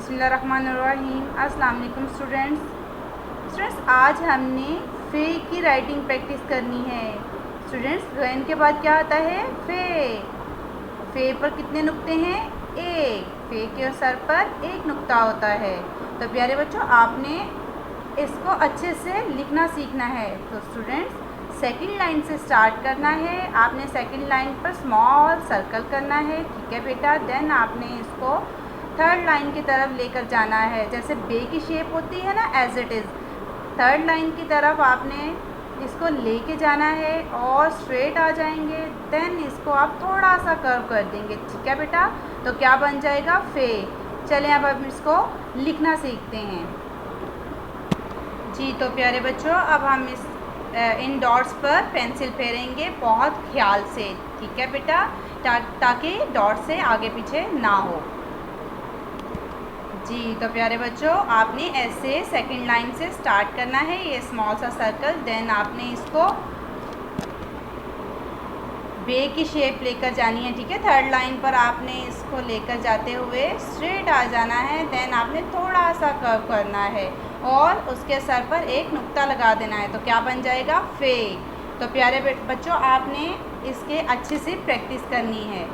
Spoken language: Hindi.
बिस्मिल्लाहिर्रहमानिर्रहीम। अस्सलाम वालेकुम स्टूडेंट्स, आज हमने फ़े की राइटिंग प्रैक्टिस करनी है। स्टूडेंट्स, गैन के बाद क्या आता है? फ़े पर कितने नुक्ते हैं? एक। फ़े के सर पर एक नुक्ता होता है। तो प्यारे बच्चों, आपने इसको अच्छे से लिखना सीखना है। तो स्टूडेंट्स, सेकंड लाइन से स्टार्ट करना है। आपने सेकंड लाइन पर स्मॉल सर्कल करना है, ठीक है बेटा। देन आपने इसको थर्ड लाइन की तरफ लेकर जाना है। जैसे बे की शेप होती है ना, as it is third line की तरफ आपने इसको लेके जाना है और स्ट्रेट आ जाएंगे। देन इसको आप थोड़ा सा कर्व कर देंगे, ठीक है बेटा। तो क्या बन जाएगा? फ़े। चलें अब हम इसको लिखना सीखते हैं। जी तो प्यारे बच्चों, अब हम इन डॉट्स पर पेंसिल फेरेंगे बहुत ख्याल से, ठीक है बेटा, ताकि डॉट से आगे पीछे ना हो। जी तो प्यारे बच्चों, आपने ऐसे सेकंड लाइन से स्टार्ट करना है, ये स्मॉल सा सर्कल। देन आपने इसको बे की शेप लेकर जानी है, ठीक है। थर्ड लाइन पर आपने इसको लेकर जाते हुए स्ट्रेट आ जाना है। देन आपने थोड़ा सा कर्व करना है और उसके सर पर एक नुक्ता लगा देना है। तो क्या बन जाएगा? फ़े। तो प्यारे बच्चों, आपने इसके अच्छे से प्रैक्टिस करनी है।